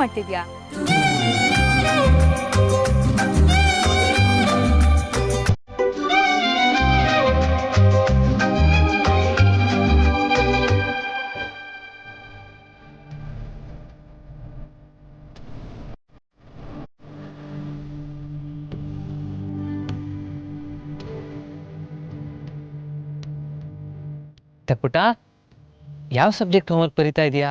ಮಾಡ್ತಿದ್ಯಾ? ಪುಟ್ಟ, ಯಾವ ಸಬ್ಜೆಕ್ಟ್ ಹೋಮ್ವರ್ಕ್ ಬರೀತಾ ಇದೆಯಾ?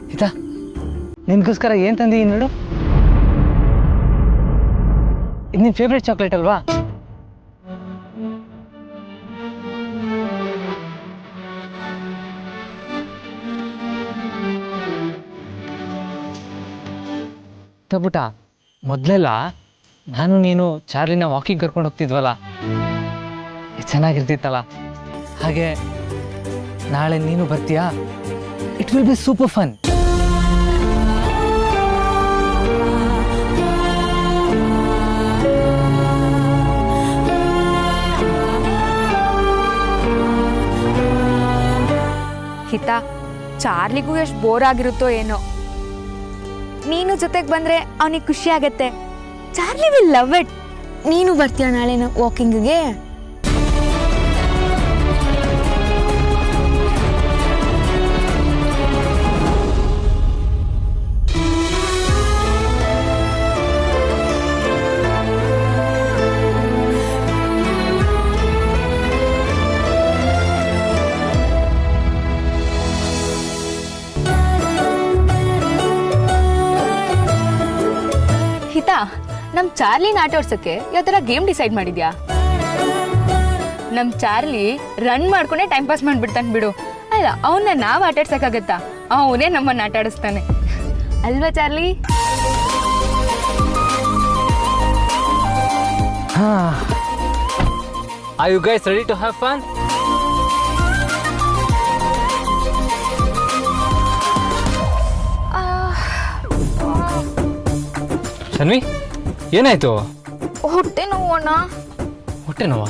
ಆಯ್ತಾ, ನಿನ್ಗೋಸ್ಕರ ಏನ್ ತಂದಿದ್ದೀನಿ ನೋಡು. ಇದು ನಿನ್ ಫೇವ್ರೆಟ್ ಚಾಕ್ಲೇಟ್ ಅಲ್ವಾ? ಪುಟ್ಟ, ಮೊದಲೆಲ್ಲ ನಾನು ನೀನು ಚಾರ್ಲಿನ ವಾಕಿಂಗ್ ಕರ್ಕೊಂಡು ಹೋಗ್ತಿದ್ವಲ್ಲ, ಚೆನ್ನಾಗಿರ್ತಿತ್ತಲ್ಲ. ಹಾಗೆ ನಾಳೆ ನೀನು ಬರ್ತೀಯಾ? It will be super fun. Hita, ಚಾರ್ಲಿಗೂ ಎಷ್ಟು ಬೋರ್ ಆಗಿರುತ್ತೋ ಏನೋ. ನೀನು ಜೊತೆಗೆ ಬಂದ್ರೆ ಅವನಿಗೆ ಖುಷಿ ಆಗತ್ತೆ. Charlie will love it. ನೀನು ಬರ್ತೀಯ ನಾಳೆ ವಾಕಿಂಗ್ಗೆ? ಹಿತಾ, ನಮ್ ಚಾರ್ಲಿನ ಆಟ ಆಡ್ಸಕ್ಕೆ ಯಾವ ತರ ಗೇಮ್ ಡಿಸೈಡ್ ಮಾಡಿದ್ಯಾ? ನಮ್ ಚಾರ್ಲಿ ರನ್ ಮಾಡ್ಕೊಂಡೆ ಟೈಮ್ ಪಾಸ್ ಮಾಡ್ಬಿಡ್ತಾನೆ ಬಿಡು. ಅಲ್ಲ, ಅವನ್ನ ನಾವ್ ಆಟ ಆಡ್ಸಕ್ಕಾಗತ್ತಾ? ಅವನೇ ನಮ್ಮನ್ನ ಆಟ ಆಡಿಸ್ತಾನೆ ಅಲ್ವಾ Charlie? Are you guys ready to have fun? ಶನ್ವಿ, ಏನಾಯ್ತು? ಹೊಟ್ಟೆ ನೋವಣ್ಣ. ಹೊಟ್ಟೆ ನೋವಾ?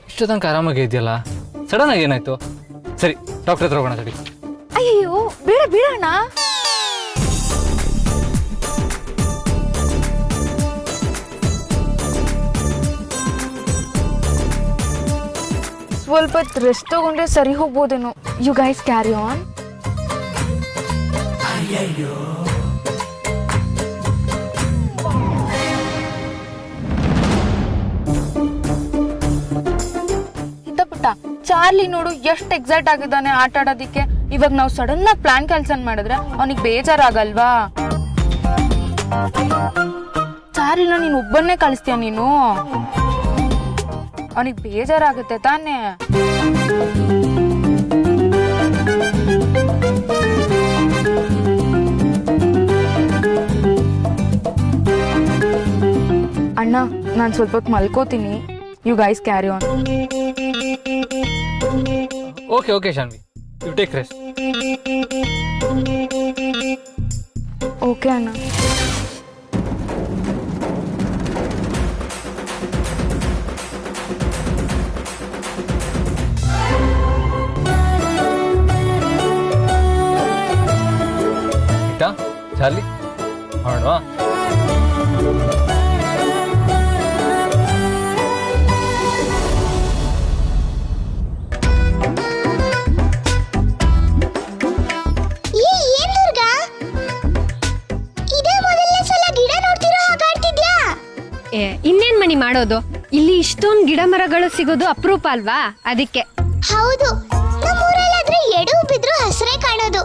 ಇಷ್ಟು ತನಕ ಆರಾಮಾಗಿ ಇದೆಯಲ್ಲ, ಸಡನ್ ಆಗಿ ಏನಾಯ್ತು? ಸರಿ, ಡಾಕ್ಟರ್ ಹತ್ರ ಹೋಗೋಣ ತಡಿ. ಅಯ್ಯೋ, ಬೇಡ ಬೇಡ ಅಣ್ಣ. ಸ್ವಲ್ಪ ರೆಸ್ಟ್ ತಗೊಂಡ್ರೆ ಸರಿ ಹೋಗ್ಬೋದೇನೋ. You guys carry on. Charlie ನೋಡು ಎಷ್ಟು ಎಕ್ಸೈಟ್ ಆಗಿದ್ದಾನೆ ಆಟ ಆಡೋದಿಕ್ಕೆ. ಇವಾಗ ನಾವು ಸಡನ್ ಆಗಿ ಪ್ಲಾನ್ ಕ್ಯಾನ್ಸಲ್ ಮಾಡಿದ್ರೆ ಅವನಿಗೆ ಬೇಜಾರಾಗಲ್ವಾ? ಚಾರ್ಲಿನ ನೀನು ಒಬ್ಬನ್ನೇ ಕಳಿಸ್ತೀಯ ನೀನು? ಅವನಿಗೆ ಬೇಜಾರಾಗುತ್ತೆ ತಾನೇ? ಅಣ್ಣ, ನಾನು ಸ್ವಲ್ಪ ಹೊತ್ತು ಮಲ್ಕೋತೀನಿ. You guys carry on. Okay okay Shanvi, you take rest. Okay ಅಣ್ಣ. ಆಯ್ತಾ ಚಾರ್ಲಿ, ಮಾಡೋಣವಾ? ಇನ್ನೇನ್ ಮಣಿ ಮಾಡೋದು? ಇಲ್ಲಿ ಇಷ್ಟೊಂದು ಗಿಡ ಮರಗಳು ಸಿಗೋದು ಅಪರೂಪ ಅಲ್ವಾ? ಅದಕ್ಕೆ. ಹೌದು, ನಮ್ಮೂರಲ್ಲಾದ್ರೆ ಎಡವು ಬಿದ್ರು ಹಸ್ರೇ ಕಾಣೋದು.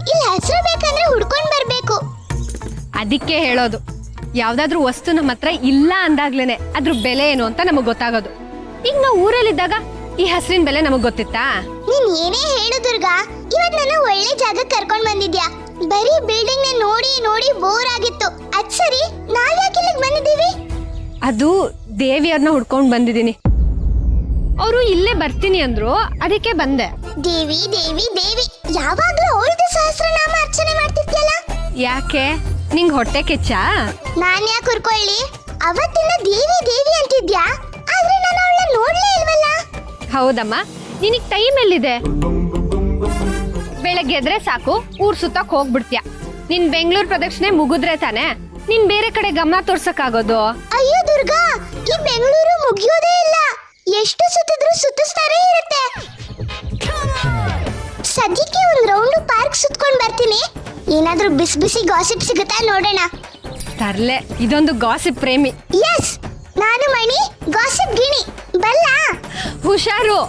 ಇಲ್ಲಿ ಹಸ್ರು ಬೇಕಂದ್ರೆ ಹುಡ್ಕೊಂಡ್ ಬರ್ಬೇಕು. ಅದಕ್ಕೆ ಹೇಳೋದು, ಯಾವ್ದಾದ್ರು ವಸ್ತು ನಮ್ಮ ಹತ್ರ ಇಲ್ಲ ಅಂದಾಗ್ಲೇನೆ ಅದ್ರ ಬೆಲೆ ಏನು ಅಂತ ನಮಗ್ ಗೊತ್ತಾಗೋದು. ಈಗ ನಾವು ಊರಲ್ಲಿದ್ದಾಗ ಈ ಹಸ್ರಿನ ಬೆಲೆ ನಮಗ್ ಗೊತ್ತಿತ್ತಾ? ನೀನ್ ಏನೇ ಹೇಳು ದುರ್ಗಾ, ಇವತ್ ನನ್ನ ಒಳ್ಳೆ ಜಾಗಕ್ಕೆ ಕರ್ಕೊಂಡ್ ಬಂದಿದ್ಯಾ. ಬರೀ ಬಿಲ್ಡಿಂಗ್ ನ ನೋಡಿ ನೋಡಿ ಬೋರ್ ಆಗಿತ್ತು. ಅದ್ ಸರಿ, ನಾವ್ ಯಾಕೆ ಇಲ್ಲಿಗೆ ಬಂದಿದ್ದೀವಿ? ಅದು ದೇವಿಯವ್ರನ್ನ ಹುಡ್ಕೊಂಡ್ ಬಂದಿದ್ದೀನಿ. ಅವರು ಇಲ್ಲೇ ಬರ್ತೀನಿ ಅಂದ್ರು, ಅದಕ್ಕೆ ಬಂದೆ. ದೇವಿ ದೇವಿ ದೇವಿ, ಯಾವಾಗ್ಲೂ ಅವಳದು ಸಹಸ್ರನಾಮ ಅರ್ಚನೆ ಮಾಡ್ತಿರ್ತೀಯಲ್ಲ? ಯಾಕೆ, ನಿಂಗ್ ಹೊಟ್ಟೆ ಕೆಚ್ಚಾ? ನಾನ್ ಯಾಕೆ ಹುರ್ಕೊಳ್ಳಿ? ಅವತ್ತಿನ ದೇವಿ ದೇವಿ ಅಂತಿದ್ಯಾ, ಆದ್ರೆ ನಾನು ಅವಳನ್ನ ನೋಡ್ಲೇ ಇಲ್ವಲ್ಲ. ಹೌದಮ್ಮ, ನಿನಗ್ ಟೈಮ್ ಎಲ್ಲಿದೆ? ಬೆಳಗ್ಗೆ ಎದ್ರೆ ಸಾಕು ಊರ್ ಸುತ್ತಕ್ ಹೋಗ್ಬಿಡ್ತೀಯ. ನಿನ್ ಬೆಂಗಳೂರು ಪ್ರದಕ್ಷಿಣೆ ಮುಗಿದ್ರೆ ತಾನೆ ನೀನ್ ಬೇರೆ ಕಡೆ ಗಮನ ತೋರ್ಸಕ್ಕಾಗೋದು. ಅಯ್ಯೋ ದುರ್ಗಾ, ಈ ಬೆಂಗಳೂರು ಮುಗಿಯೋದೇ ಇಲ್ಲ, ಎಷ್ಟು ಸುತ್ತಿದ್ರು ಸುತ್ತಿಸ್ತಾನೆ ಇರುತ್ತೆ. ಸದ್ಯಕ್ಕೆ ಒಂದ್ ರೌಂಡ್ ಪಾರ್ಕ್ ಸುತ್ಕೊಂಡ್ ಬರ್ತೀನಿ, ಏನಾದ್ರೂ ಬಿಸಿ ಬಿಸಿ ಗಾಸಿಪ್ ಸಿಗುತ್ತಾ ನೋಡೋಣ. ತರ್ಲೆ, ಇದೊಂದು ಗಾಸಿಪ್ ಪ್ರೇಮಿ. ಎಸ್, ನಾನು ಮಣಿ ಗಾಸಿಪ್ ಗಿಣಿ, ಬಲ್ಲ. ಹುಷಾರು.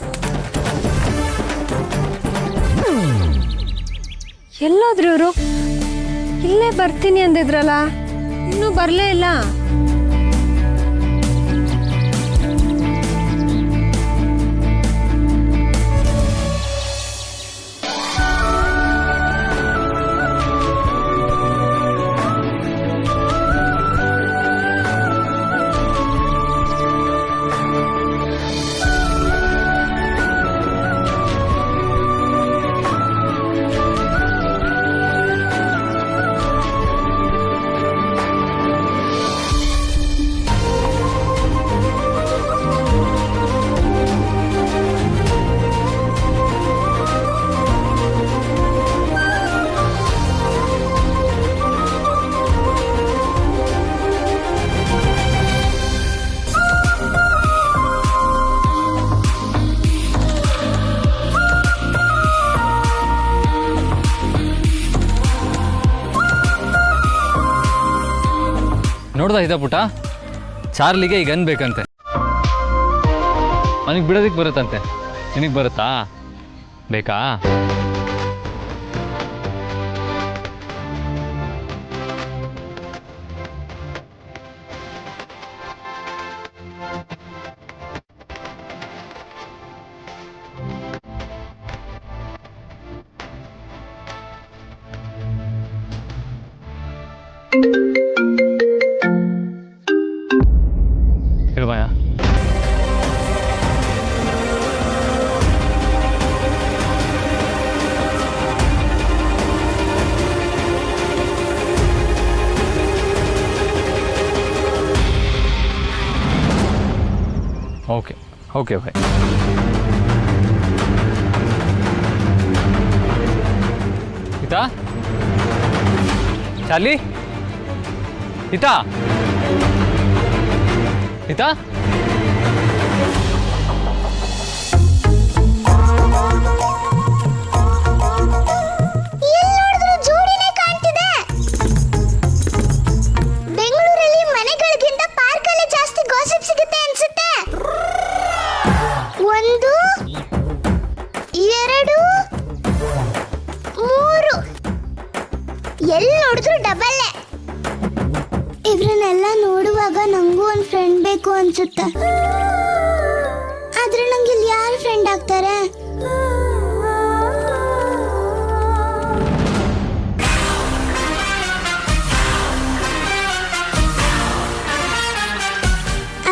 ಎಲ್ಲೋದ್ರು ಇವರು? ಇಲ್ಲೇ ಬರ್ತೀನಿ ಅಂದಿದ್ರಲ್ಲ, ಇನ್ನೂ ಬರ್ಲೇ ಇಲ್ಲ. ನೋಡ್ದಾ ಇದ್ದ ಪುಟ, ಚಾರ್ಲಿಗೆ ಈಗ ಅನ್ಬೇಕಂತೆ. ಅವನಿಗೆ ಬಿಡೋದಕ್ಕೆ ಬರುತ್ತಂತೆ, ನಿನಗೆ ಬರುತ್ತಾ? ಬೇಕಾ? ಹೇಳ್ಬಾಯ. Okay okay bye. Ita Charlie, Ita Ita ಎಲ್ಲಿ ನೋಡಿದ್ರು ಜೋಡಿನೇ ಕಾಣ್ತಿದೆ. ಬೆಂಗಳೂರಲ್ಲಿ ಮನೆಗಳಿಗಿಂತ ಪಾರ್ಕ್ ಅಲ್ಲಿ ಜಾಸ್ತಿ ಗಾಸಿಪ್ ಸಿಗುತ್ತೆ ಅನ್ಸುತ್ತೆ. 1 2 3, ಎಲ್ಲಿ ನೋಡಿದ್ರು ಡಬಲ್ಲೇ. ಇವ್ರನ್ನೆಲ್ಲ ನೋಡುವಾಗ ನಂಗೂ ಒಂದು ಫ್ರೆಂಡ್ ಬೇಕು ಅನ್ಸುತ್ತೆ, ಆದ್ರೆ ನಂಗೆ ಇಲ್ಲಿ ಯಾರು ಫ್ರೆಂಡ್ ಆಗ್ತಾರೆ?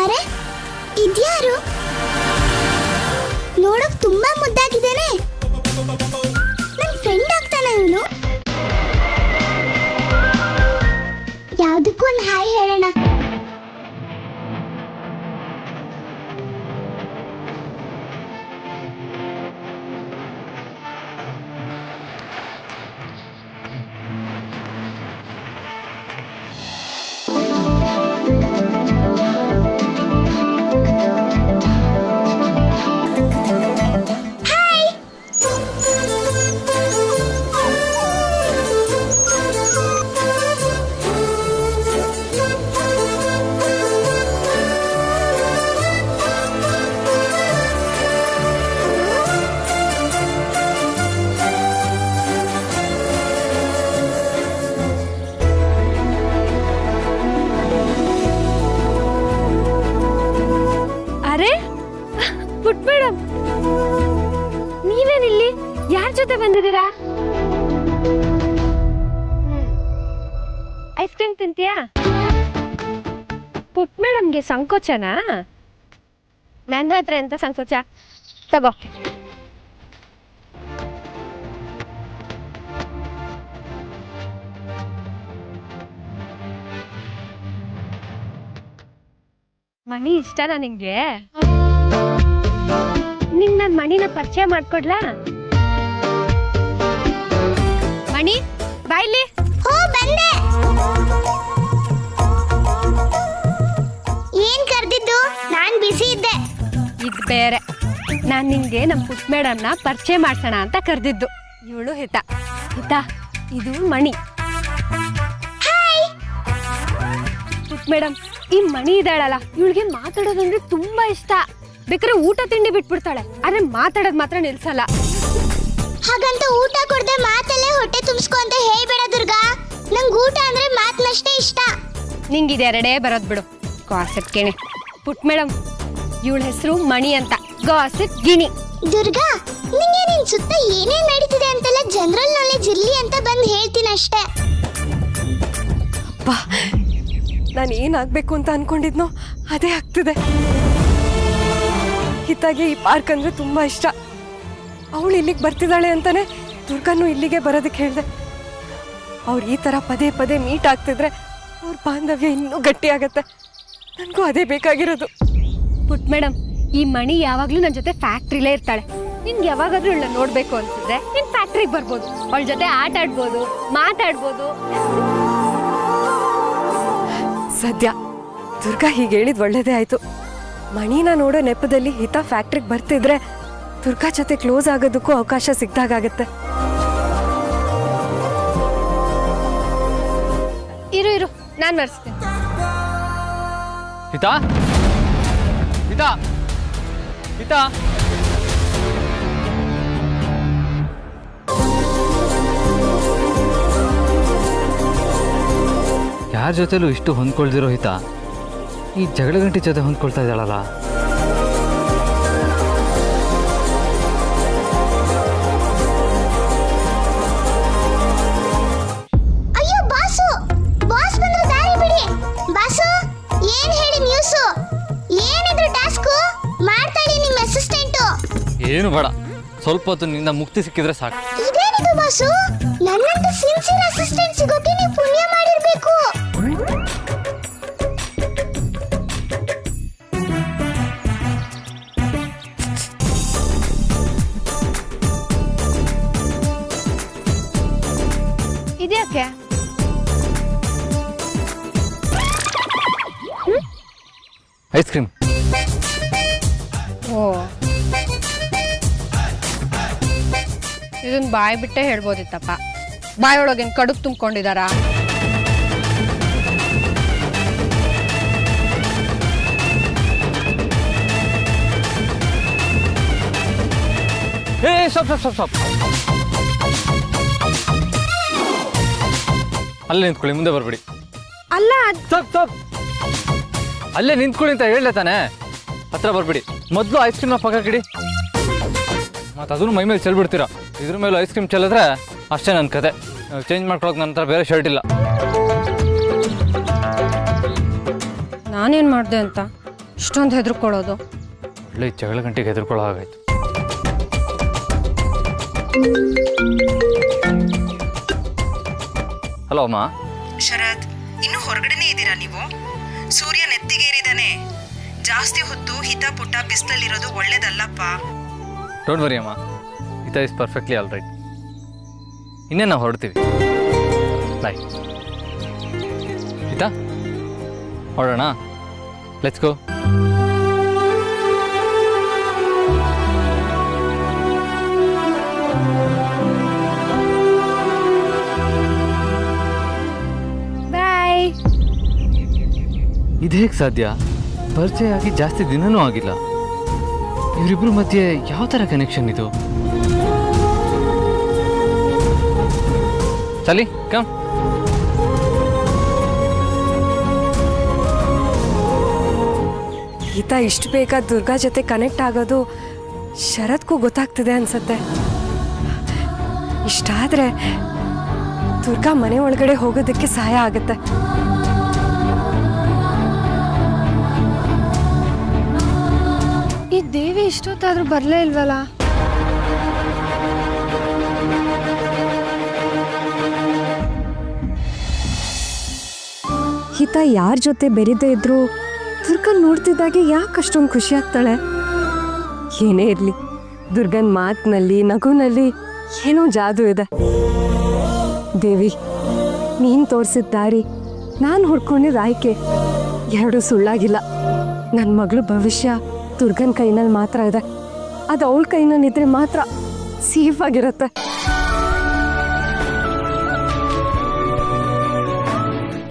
ಅರೆ, ಇದ್ಯಾರು? ನೋಡಕ್ ತುಂಬಾ ಮುದ್ದಾಗಿದ್ದೇನೆ. ನನ್ ಫ್ರೆಂಡ್ ಆಗ್ತಾನೆ ಇವನು. ಯಾವ್ದಕ್ಕೂ ಒಂದು ಹಾಯ್ ಹೇಳೋಣ. ಪುಟ್ ಮೇಡಮ್, ನೀವೇನಿಲ್ಲಿ? ಯಾರ ಜೊತೆ ಬಂದಿದ್ದೀರಾ? ಐಸ್ ಕ್ರೀಮ್ ತಿಂತೀಯಾ? ಪುಟ್ ಮೇಡಮ್ಗೆ ಸಂಕೋಚನಾ? ನನ್ನ ಹತ್ರ ಎಂತ ಸಂಕೋಚ? ತಗೋ. ಮಣಿ ಇಷ್ಟನಾ ನಿಂಗೆ? ನಿಂಗ್ ನನ್ ಮಣಿನ ಪರಿಚಯ ಮಾಡ್ಕೊಡ್ಲಾ? ಮಣಿ ಬಾಯ್ಲಿ. ಹೋ ಬಂದೆ. ಏನ್ ಕರ್ದಿದ್ದು? ನಾನ್ ಬಿಸಿ ಇದ್ದೆ. ಇದ್ ಬೇರೆ. ನಾನ್ ನಿಂಗೆ ನಮ್ ಪುಟ್ ಮೇಡಮ್ನ ಪರಿಚಯ ಮಾಡ್ಸೋಣ ಅಂತ ಕರ್ದಿದ್ದು. ಇವಳು ಹಿತ. ಹಿತ, ಇದು ಮಣಿ. ಪುಟ್ ಮೇಡಮ್, ಈ ಮಣಿ ಇದ್ದಾಳಲ್ಲ, ಇವಳಿಗೆ ಮಾತಾಡೋದಂದ್ರೆ ತುಂಬಾ ಇಷ್ಟ. ಬೇಕಾದ್ರೆ ಊಟ ತಿಂಡಿ ಬಿಟ್ಬಿಡ್ತಾಳೆ, ಆದ್ರೆ ಮಾತಾಡೋದ್ ಮಾತ್ರ ನಿಲ್ಸಲ್ಲ. ಹಾಗಂತ ಊಟ ಕೊಡದೆ ಮಾತಲ್ಲೇ ಹೊಟ್ಟೆ ತುಂಬಿಸ್ಕೊ ಅಂತ ಹೇಳ್ಬೇಡ ದುರ್ಗಾ. ನಂಗ್ ಊಟ ಅಂದ್ರೆ ಮಾತ್ನಷ್ಟೇ ಇಷ್ಟ. ನಿಂಗಿದೆರಡೇ ಬರೋದ್ ಬಿಡು. ಗಾಸಿಪ್ ಗಿಣಿ. ಪುಟ್ ಮೇಡಮ್, ಇವಳ ಹೆಸರು ಮಣಿ ಅಂತ. ಗಾಸಿಪ್ ಗಿಣಿ. ದುರ್ಗಾ, ನಿಂಗೆ ನಿನ್ ಸುತ್ತ ಏನೇನ್ ನಡೀತಿದೆ ಅಂತೆಲ್ಲ ಜನರಲ್ ನಾಲೆಜ್ ಇರ್ಲಿ ಅಂತ ಬಂದ್ ಹೇಳ್ತೀನಿ ಅಷ್ಟೇ. ಬಾ, ನಾನು ಏನಾಗಬೇಕು ಅಂತ ಅನ್ಕೊಂಡಿದ್ನೋ ಅದೇ ಆಗ್ತಿದೆ. ಹಿತಾಗೆ ಈ ಪಾರ್ಕ್ ಅಂದ್ರೆ ತುಂಬಾ ಇಷ್ಟ. ಅವಳು ಇಲ್ಲಿಗೆ ಬರ್ತಿದ್ದಾಳೆ ಅಂತಾನೆ ದುರ್ಗಾನು ಇಲ್ಲಿಗೆ ಬರೋದಕ್ಕೆ ಹೇಳಿದೆ. ಅವ್ರು ಈ ಥರ ಪದೇ ಪದೇ ಮೀಟ್ ಆಗ್ತಿದ್ರೆ ಅವ್ರ ಬಾಂಧವ್ಯ ಇನ್ನೂ ಗಟ್ಟಿ ಆಗತ್ತೆ. ನನಗೂ ಅದೇ ಬೇಕಾಗಿರೋದು. ಪುಟ್ ಮೇಡಮ್, ಈ ಮಣಿ ಯಾವಾಗ್ಲೂ ನನ್ನ ಜೊತೆ ಫ್ಯಾಕ್ಟ್ರಿಲೇ ಇರ್ತಾಳೆ. ನಿನ್ಗೆ ಯಾವಾಗಾದ್ರೂ ಇವಳನ್ನ ನೋಡ್ಬೇಕು ಅನ್ಸಿದ್ರೆ ನಿನ್ ಫ್ಯಾಕ್ಟ್ರಿಗೆ ಬರ್ಬೋದು. ಅವಳ ಜೊತೆ ಆಟ ಆಡ್ಬೋದು, ಮಾತಾಡ್ಬೋದು. ಸದ್ಯ ದುರ್ಗಾ ಹೀಗೆ ಹೇಳಿದ್ ಒಳ್ಳೇದೇ ಆಯ್ತು. ಮಣಿನ ನೋಡೋ ನೆಪದಲ್ಲಿ ಹಿತಾ ಫ್ಯಾಕ್ಟ್ರಿಗೆ ಬರ್ತಿದ್ರೆ ದುರ್ಗಾ ಜೊತೆ ಕ್ಲೋಸ್ ಆಗೋದಕ್ಕೂ ಅವಕಾಶ ಸಿಗ್ದಾಗತ್ತೆ. ಇರು ಇರು, ನಾನ್ ಬರ್ಸ್ತೀನಿ. ಹಿತಾ ಹಿತಾ ಹಿತಾ ಯಾರ ಜೊತೆಲೂ ಇಷ್ಟು ಹೊಂದ್ಕೊಳ್ದಿರೋ ಹಿತ ಈ ಜಗಳ ಗಂಟೆ ಜೊತೆ ಹೊಂದ್ಕೊಳ್ತಾ ಇದ್ದಾಳಲ್ಲ. ಅಯ್ಯೋ ಬಾಸು, ಬಾಸ್ ಬಂದ್ರೆ ದಾರಿ ಬಿಡಿ. ಬಾಸು, ಏನ್ ಹೇಳಿ ನ್ಯೂಸು? ಏನಿದ್ರು ಟಾಸ್ಕು ಮಾಡ್ತಾಳಿ ನಿಮ್ಮ ಅಸಿಸ್ಟೆಂಟ್. ಏನು ಬೇಡ, ಸ್ವಲ್ಪ ಹೊತ್ತು ನಿಂದ ಮುಕ್ತಿ ಸಿಕ್ಕಿದ್ರೆ ಸಾಕು. ಇದೇನಿದು ಬಾಸು? ನನ್ನಂತ ಸಿನ್ಸಿಯರ್ ಅಸಿಸ್ಟೆಂಟ್ ಸಿಗೋಕೆ ನೀವು ಪುಣ್ಯ ಮಾಡಿರ್ಬೇಕು. ಇದ್ಯಾಕೆ? Ice cream. ಓ, ಇದನ್ ಬಾಯ್ ಬಿಟ್ಟೆ ಹೇಳ್ಬೋದಿತ್ತಪ್ಪ. ಬಾಯೊಳಗೇನ್ ಕಡುಬು ತುಂಬಿಕೊಂಡಿದಾರ? ಏ ಸ್ಟಾಪ್ ಸ್ಟಾಪ್ ಸ್ಟಾಪ್ ಸ್ಟಾಪ್. ಅಲ್ಲೇ ನಿಂತ್ಕೊಳ್ಳಿ, ಮುಂದೆ ಬರ್ಬೇಡಿ. ಅಲ್ಲ, ಸ್ಟಾಪ್ ಸ್ಟಾಪ್. ಅಲ್ಲೇ ನಿಂತ್ಕೊಳ್ಳಿ ಅಂತ ಹೇಳಲೆ ತಾನೆ, ಹತ್ರ ಬರ್ಬೇಡಿ. ಮೊದಲು ಐಸ್ ಕ್ರೀಮ್ನ ಪಕ್ಕಕ್ಕಿಡಿ. ಮತ್ತು ಅದನ್ನು ಮೈ ಮೇಲೆ ಚೆಲ್ಬಿಡ್ತೀರಾ. ಇದ್ರ ಮೇಲೂ ಐಸ್ ಕ್ರೀಮ್ ಚೆಲ್ಲಿದ್ರೆ ಅಷ್ಟೇ ನನ್ನ ಕತೆ. ಚೇಂಜ್ ಮಾಡ್ಕೊಳಕ್ಕೆ ನನ್ನ ಹತ್ರ ಬೇರೆ ಶರ್ಟ್ ಇಲ್ಲ. ನಾನೇನ್ ಮಾಡ್ದೆ ಅಂತ ಇಷ್ಟೊಂದು ಹೆದರ್ಕೊಳ್ಳೋದು? ಒಳ್ಳೆ ಜಗಳ ಗಂಟೆಗೆ ಹೆದರ್ಕೊಳ್ಳೋ ಹಾಗಾಯ್ತು. ಹಲೋ ಅಮ್ಮ. ಶರತ್, ಇನ್ನು ಹೊರಗಡೆನೇ ಇದ್ದೀರಾ ನೀವು? ಸೂರ್ಯ ನೆತ್ತಿಗೇರಿದಾನೆ. ಜಾಸ್ತಿ ಹೊತ್ತು ಹಿತ ಪುಟ್ಟ ಬಿಸಿಲಲ್ಲಿರೋದು ಒಳ್ಳೇದಲ್ಲಪ್ಪ. ಡೋಂಟ್ ವರಿ ಅಮ್ಮ, ಹಿತ ಇಸ್ ಪರ್ಫೆಕ್ಟ್ಲಿ ಆಲ್ ರೈಟ್. ಇನ್ನೇ ನಾವು ಹೊರಡ್ತೀವಿ. ಬಾಯ್. ಹಿತ, ಹೊರಡೋಣ. Let's go. ಬಾಯ್. ಇದು ಹೇಗೆ ಸಾಧ್ಯ? ಪರಿಚಯ ಆಗಿ ಜಾಸ್ತಿ ದಿನನೂ ಆಗಿಲ್ಲ. ಇವರಿಬ್ರು ಮಧ್ಯೆ ಯಾವ ಥರ ಕನೆಕ್ಷನ್ ಇದು? ಚಲಿ ಕಮ್. ಹಿತಾ ಇಷ್ಟು ಬೇಗ ದುರ್ಗಾ ಜೊತೆ ಕನೆಕ್ಟ್ ಆಗೋದು ಶರತ್ಗೂ ಗೊತ್ತಾಗ್ತಿದೆ ಅನ್ಸತ್ತೆ. ಇಷ್ಟಾದ್ರೆ ದುರ್ಗಾ ಮನೆ ಒಳಗಡೆ ಹೋಗೋದಕ್ಕೆ ಸಹಾಯ ಆಗುತ್ತೆ. ಈ ದೇವಿ ಇಷ್ಟೊತ್ತಾದ್ರೂ ಬರ್ಲೇ ಇಲ್ವಲ್ಲ? ಹಿತ ಯಾರ ಜೊತೆ ಬೆರೀದೇ ಇದ್ರೂ ದುರ್ಗನ್ ನೋಡ್ತಿದ್ದಾಗೆ ಯಾಕೆ ಅಷ್ಟೊಂದು ಖುಷಿ ಆಗ್ತಾಳೆ? ಏನೇ ಇರಲಿ, ದುರ್ಗನ್ ಮಾತಿನಲ್ಲಿ ನಗುನಲ್ಲಿ ಏನೋ ಜಾದು ಇದೆ. ದೇವಿ, ನೀನು ತೋರಿಸಿದ ದಾರಿ, ನಾನು ಹುಡ್ಕೊಂಡಿದ್ದ ಆಯ್ಕೆ ಎರಡೂ ಸುಳ್ಳಾಗಿಲ್ಲ. ನನ್ನ ಮಗಳು ಭವಿಷ್ಯ ದುರ್ಗನ್ ಕೈನಲ್ಲಿ ಮಾತ್ರ ಇದೆ. ಅದು ಅವಳ ಕೈನಲ್ಲಿದ್ರೆ ಮಾತ್ರ ಸೇಫ್ ಆಗಿರುತ್ತೆ.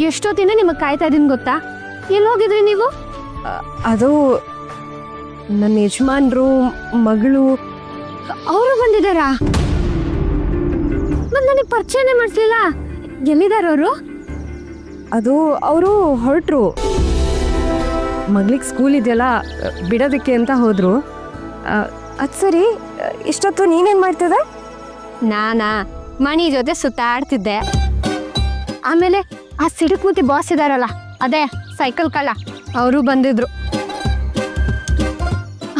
ಎಷ್ಟೊತ್ತಿನ ನಿಮಗೆ ಕಾಯ್ತಾ ಇದೀನಿ ಗೊತ್ತಾ? ಎಲ್ಲಿ ಹೋಗಿದ್ರಿ ನೀವು? ಅದು ನನ್ನ ಯಜಮಾನ್ರು ಮಗಳು ಅವರು ಬಂದಿದ್ದಾರಾ? ಮತ್ತೆ ನನಗೆ ಪರಿಚಯನೇ ಮಾಡಿಸ್ಲಿಲ್ಲ. ಎಲ್ಲಿದ್ದಾರೆ ಅವರು? ಅದು ಅವರು ಹೊರಟ್ರು. ಮಗಳಿಗೆ ಸ್ಕೂಲ್ ಇದೆಯಲ್ಲ, ಬಿಡೋದಕ್ಕೆ ಅಂತ ಹೋದ್ರು. ಅದು ಸರಿ, ಇಷ್ಟೊತ್ತು ನೀನೇನು ಮಾಡ್ತಿದ್ದೆ? ನಾನಾ ಮಣಿ ಜೊತೆ ಸುತ್ತಾಡ್ತಿದ್ದೆ. ಆಮೇಲೆ ಆ ಸಿಡುಕ್ಮುತಿ ಬಾಸ್ ಇದಾರಲ್ಲ, ಅದೇ ಸೈಕಲ್ ಕಳ್ಳ, ಅವರು ಬಂದಿದ್ರು.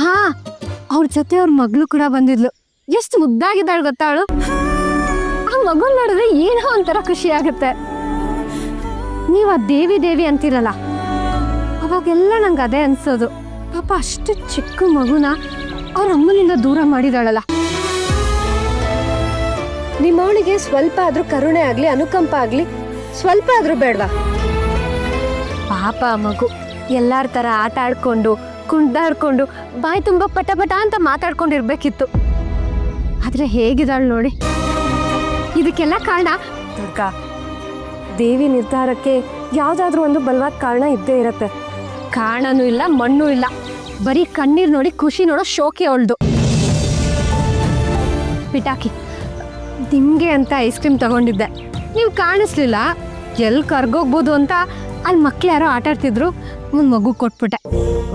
ಹಾ, ಅವ್ರ ಜೊತೆ ಅವ್ರ ಮಗಳು ಕೂಡ ಬಂದಿದ್ಲು. ಎಷ್ಟು ಮುದ್ದಾಗಿದ್ದಾಳು ಗೊತ್ತಾ ಅವಳು. ಆ ಮಗು ನೋಡಿದ್ರೆ ಏನೋ ಒಂಥರ ಖುಷಿ ಆಗುತ್ತೆ. ನೀವು ಆ ದೇವಿ ದೇವಿ ಅಂತೀರಲ್ಲ, ಅವಾಗೆಲ್ಲ ನಂಗೆ ಅದೇ ಅನ್ಸೋದು. ಪಾಪ ಅಷ್ಟು ಚಿಕ್ಕ ಮಗುನ ಅವ್ರ ಅಮ್ಮನಿಂದ ದೂರ ಮಾಡಿದಾಳಲ್ಲ. ನಿಮ್ಮವಳಿಗೆ ಸ್ವಲ್ಪ ಆದ್ರೂ ಕರುಣೆ ಆಗ್ಲಿ, ಅನುಕಂಪ ಆಗ್ಲಿ ಸ್ವಲ್ಪ ಆದ್ರೂ ಬೇಡವಾ? ಪಾಪ ಮಗು ಎಲ್ಲಾರ ತರ ಆಟ ಆಡ್ಕೊಂಡು ಕುಣ್ದಾಡ್ಕೊಂಡು ಬಾಯಿ ತುಂಬ ಪಟ ಪಟ ಅಂತ ಮಾತಾಡ್ಕೊಂಡಿರ್ಬೇಕಿತ್ತು. ಆದ್ರೆ ಹೇಗಿದ್ದಾಳು ನೋಡಿ. ಇದಕ್ಕೆಲ್ಲ ಕಾರಣ ದುರ್ಗಾ, ದೇವಿ ನಿರ್ಧಾರಕ್ಕೆ ಯಾವುದಾದ್ರೂ ಒಂದು ಬಲವಾದ ಕಾರಣ ಇದ್ದೇ ಇರತ್ತೆ. ಕಾರಣನೂ ಇಲ್ಲ, ಮಣ್ಣು ಇಲ್ಲ, ಬರೀ ಕಣ್ಣೀರ್ ನೋಡಿ ಖುಷಿ ನೋಡೋ ಶೋಕಿ ಅವಳ್ದು. ಪಿಟಾಕಿ, ನಿಮ್ಗೆ ಅಂತ ಐಸ್ ಕ್ರೀಮ್ ತಗೊಂಡಿದ್ದೆ, ನೀವು ಕಾಣಿಸ್ಲಿಲ್ಲ. ಎಲ್ಲಿ ಕರ್ಗೋಗ್ಬೋದು ಅಂತ ಅಲ್ಲಿ ಮಕ್ಳು ಯಾರೋ ಆಟ ಆಡ್ತಿದ್ರು, ಒಂದು ಮಗು ಕೊಟ್ಬಿಟ್ಟೆ.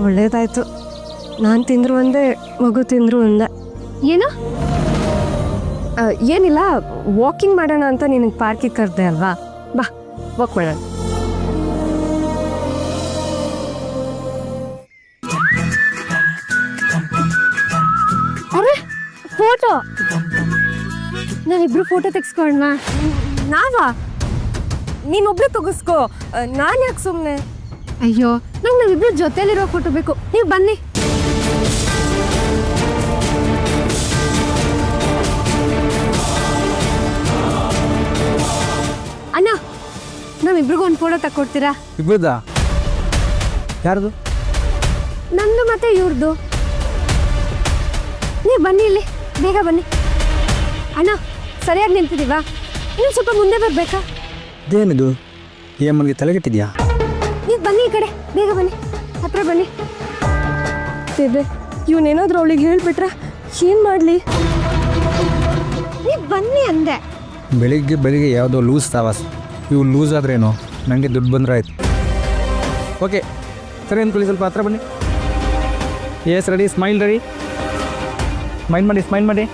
ಒಳ್ಳೇದಾಯ್ತು. ನಾನು ತಿಂದ್ರು ಒಂದೇ, ಮಗು ತಿಂದ್ರು ಒಂದೇ. ಏನು? ಏನಿಲ್ಲ, ವಾಕಿಂಗ್ ಮಾಡೋಣ ಅಂತ ನಿನಗೆ ಪಾರ್ಕಿಗೆ ಕರೆದೆ ಅಲ್ವಾ? ಬಾ, ವಾಕ್ ಮಾಡೋಣ. ಅರೆ, ಫೋಟೋ! ನಾವಿಬ್ರು ಫೋಟೋ ತೆಗೆಸ್ಕೊಳ್ಳೋಣ. ನಾವಾ? ನೀನೊಬ್ಳೆ ತೆಗಿಸ್ಕೋ, ನಾನು ಯಾಕೆ ಸುಮ್ಮನೆ? ಅಯ್ಯೋ, ನಂಗೆ ನಾವಿಬ್ರು ಜೊತೆಲಿರೋ ಫೋಟೋ ಬೇಕು. ನೀವು ಬನ್ನಿ. ಅಣ್ಣ, ನಾವಿಬ್ರಿಗೂ ಒಂದು ಫೋಟೋ ತಕ್ಕೊಡ್ತೀರಾ? ಇಬ್ಬರದಾ? ಯಾರ್ದು? ನಂದು ಮತ್ತೆ ಇವ್ರದ್ದು. ನೀವು ಬನ್ನಿ, ಇಲ್ಲಿ ಬೇಗ ಬನ್ನಿ. ಅಣ್ಣ, ಸರಿಯಾಗಿ ನಿಂತಿದ್ದೀವಾ? ಇನ್ನೊಂದು ಸ್ವಲ್ಪ ಮುಂದೆ ಬರಬೇಕಾ? ಇದೇನಿದು? ಏಮನ್ಗೆ ತಲೆಗೆಟ್ಟಿದ್ಯಾ? ನೀವು ಬನ್ನಿ, ಈ ಕಡೆ ಬೇಗ ಬನ್ನಿ, ಹತ್ರ ಬನ್ನಿ. ದೇವ್ರೆ, ಇವನೇನಾದ್ರೂ ಅವಳಿಗೆ ಹೇಳ್ಬಿಟ್ರೆ ಏನು ಮಾಡಲಿ? ನೀವು ಬನ್ನಿ ಅಂದೆ. ಬೆಳಿಗ್ಗೆ ಯಾವುದೋ ಲೂಸ್ ತಾವಾಸ್. ಇವು ಲೂಸ್ ಆದ್ರೇನು, ನನಗೆ ದುಡ್ಡು ಬಂದ್ರೆ ಆಯ್ತು. ಓಕೆ, ಸರಿ ಅಂದ್ಕೊಳ್ಳಿ, ಸ್ವಲ್ಪ ಹತ್ರ ಬನ್ನಿ. Yes, ready, smile ready. Smile ಮಾಡಿ.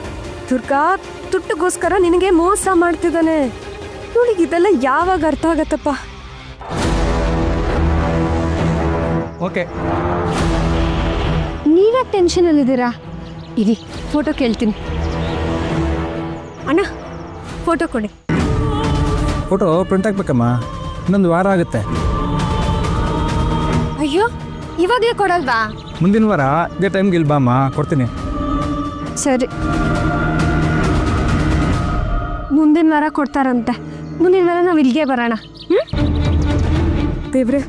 ದುರ್ಗಾ, ತುಟ್ಟಗೋಸ್ಕರ ನಿನಗೆ ಮೋಸ ಮಾಡ್ತಿದ್ದಾನೆ. ಇವಳಿಗೆ ಇದೆಲ್ಲ ಯಾವಾಗ ಅರ್ಥ ಆಗತ್ತಪ್ಪ? ಓಕೆ. ನೀವೇ ಟೆನ್ಷನಲ್ಲಿದ್ದೀರಾ? ಇರಿ, ಫೋಟೋ ಕೇಳ್ತೀನಿ. ಅಣ್ಣ, ಫೋಟೋ ಕೊಡಿ. ಫೋಟೋ ಪ್ರಿಂಟ್ ಹಾಕ್ಬೇಕಮ್ಮ, ಇನ್ನೊಂದು ವಾರ ಆಗುತ್ತೆ. ಅಯ್ಯೋ, ಇವಾಗಲೇ ಕೊಡಲ್ವಾ? ಮುಂದಿನ ವಾರ ಇದೇ ಟೈಮ್ಗೆ ಇಲ್ಲಿ ಬಾಮ್ಮ, ಕೊಡ್ತೀನಿ. ಸರಿ, ಮುಂದಿನ ವಾರ ಕೊಡ್ತಾರಂತೆ. ಮುಂದಿನ ವಾರ ನಾವು ಇಲ್ಲಿಗೆ ಬರೋಣ. ದೇವ್ರೆ,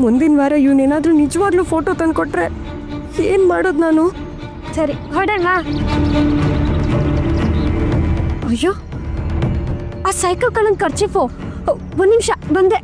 ಮುಂದಿನ ವಾರ ಇವನೇನಾದ್ರೂ ನಿಜವಾಗ್ಲೂ ಫೋಟೋ ತಂದು ಕೊಟ್ರೆ ಏನು ಮಾಡೋದು ನಾನು? ಸರಿ, ಹೊರಡೋಣ. ಅಯ್ಯೋ, ಆ ಸೈಕಲ್ ಕಳ್ಳನ ಖರ್ಚಿಫು. ಒಂದು ನಿಮಿಷ ಬಂದೆ.